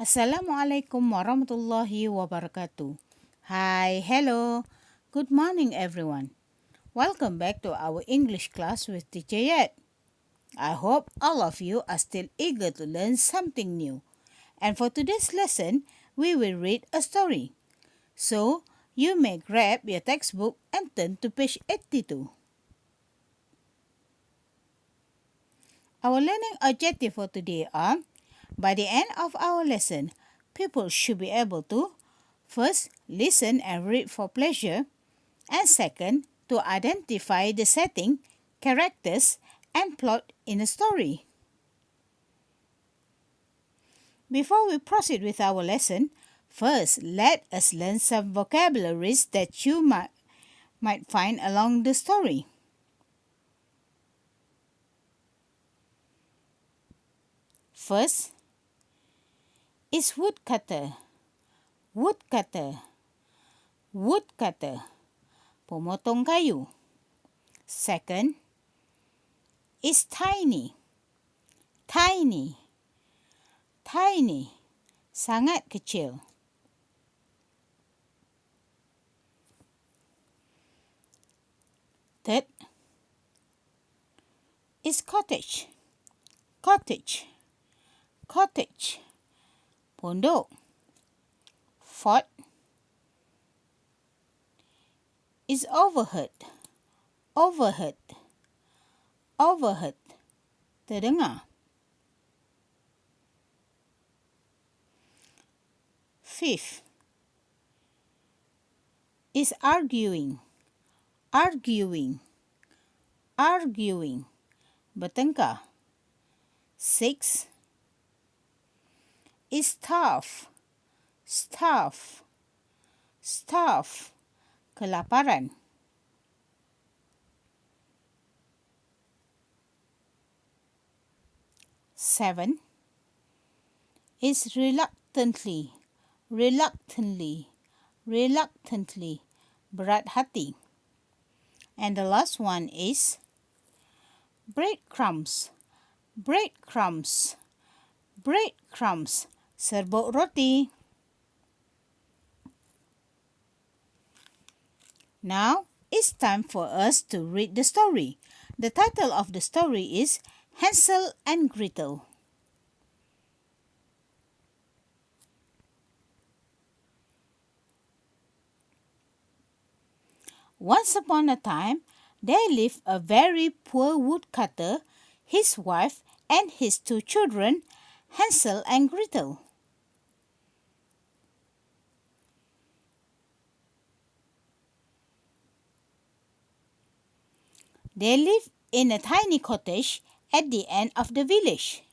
Assalamualaikum warahmatullahi wabarakatuh. Hi, hello. Good morning, everyone. Welcome back to our English class with Teacher Yet. I hope all of you are still eager to learn something new. And for today's lesson, we will read a story. So, you may grab your textbook and turn to page 82. Our learning objective for today are: by the end of our lesson, people should be able to first, listen and read for pleasure, and second, to identify the setting, characters, and plot in a story. Before we proceed with our lesson, first let us learn some vocabularies that you might find along the story. First is woodcutter. Woodcutter. Woodcutter. Pemotong kayu. Second is tiny. Tiny. Tiny. Sangat kecil. Third is cottage. Cottage. Cottage. Pondok. Fourth is overheard. Overheard. Overheard. Terdengar. Fifth is arguing. Arguing. Arguing. Bertengkar. Sixth is starve. Starve. Starve. Kelaparan. Seven is reluctantly. Reluctantly. Reluctantly. Berat hati. And the last one is breadcrumbs. Breadcrumbs. Breadcrumbs. Serbuk roti. Now it's time for us to read the story. The title of the story is Hansel and Gretel. Once upon a time, there lived a very poor woodcutter, his wife, and his two children, Hansel and Gretel. They lived in a tiny cottage at the end of the village.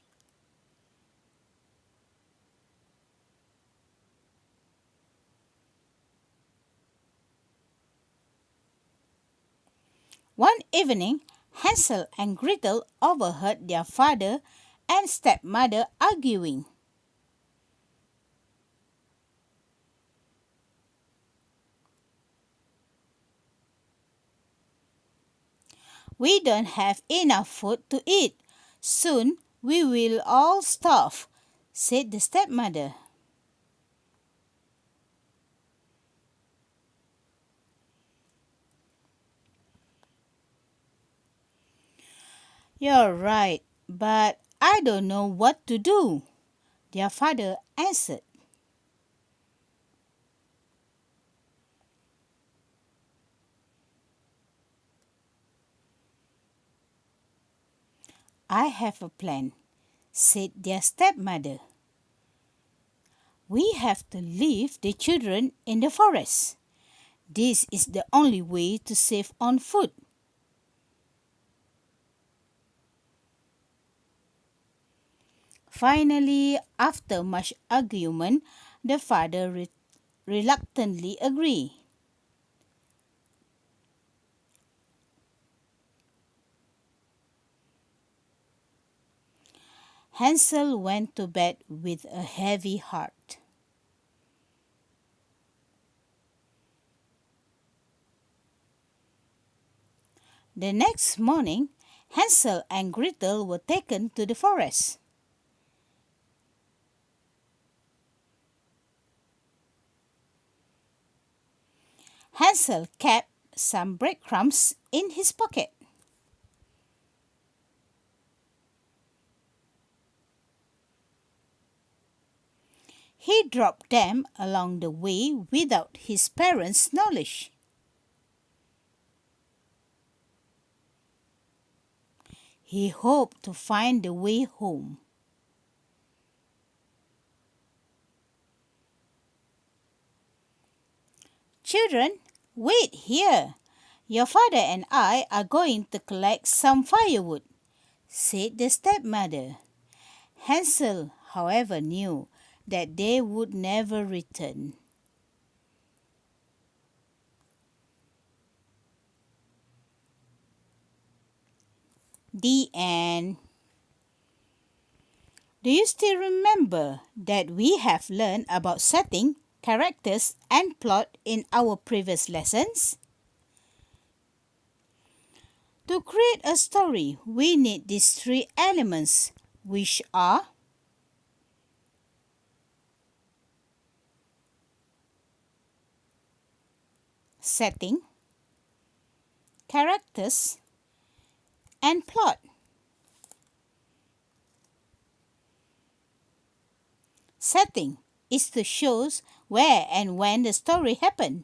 One evening, Hansel and Gretel overheard their father and stepmother arguing. "We don't have enough food to eat. Soon we will all starve," said the stepmother. "You're right, but I don't know what to do," their father answered. "I have a plan," said their stepmother. "We have to leave the children in the forest. This is the only way to save on food." Finally, after much argument, the father reluctantly agreed. Hansel went to bed with a heavy heart. The next morning, Hansel and Gretel were taken to the forest. Hansel kept some breadcrumbs in his pocket. He dropped them along the way without his parents' knowledge. He hoped to find the way home. Children, wait here. Your father and I are going to collect some firewood, said the stepmother. Hansel, however, knew that they would never return. The end. Do you still remember that we have learned about setting, characters, and plot in our previous lessons? To create a story, we need these three elements, which are setting, characters, and plot. Setting is to show where and when the story happened.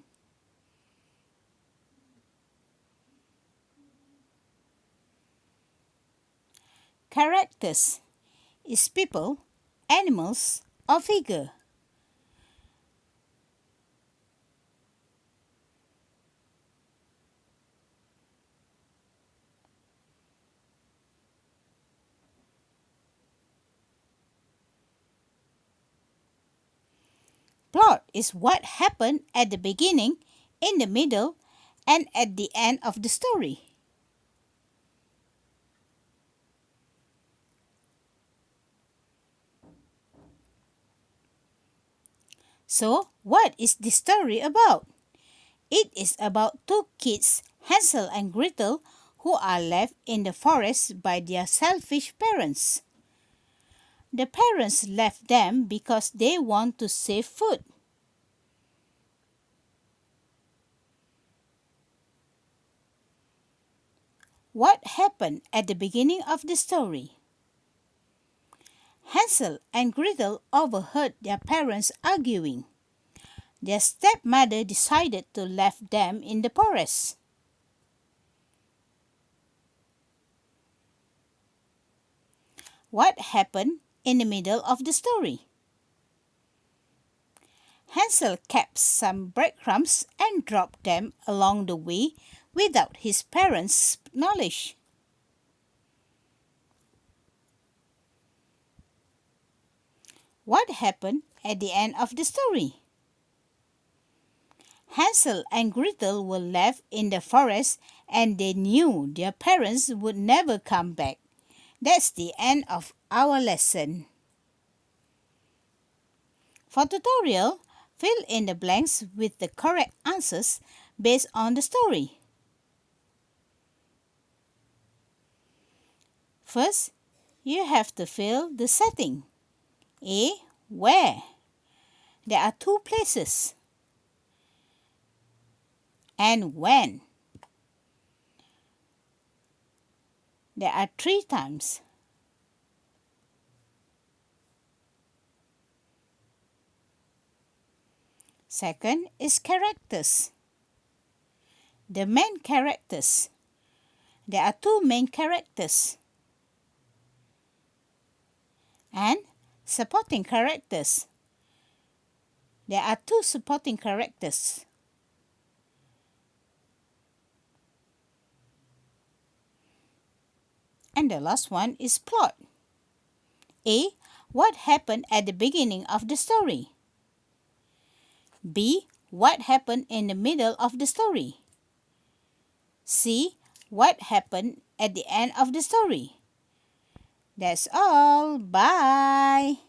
Characters is people, animals, or figure. Plot is what happened at the beginning, in the middle, and at the end of the story. So, what is the story about? It is about two kids, Hansel and Gretel, who are left in the forest by their selfish parents. The parents left them because they want to save food. What happened at the beginning of the story? Hansel and Gretel overheard their parents arguing. Their stepmother decided to leave them in the forest. What happened in the middle of the story? Hansel kept some breadcrumbs and dropped them along the way without his parents' knowledge. What happened at the end of the story? Hansel and Gretel were left in the forest and they knew their parents would never come back. That's the end of our lesson. For tutorial, fill in the blanks with the correct answers based on the story. First, you have to fill the setting. A. Where? There are two places. And when? There are 3 times. Second is characters. The main characters. There are 2 main characters. And supporting characters. There are 2 supporting characters. And the last one is plot. A. What happened at the beginning of the story? B. What happened in the middle of the story? C. What happened at the end of the story? That's all. Bye.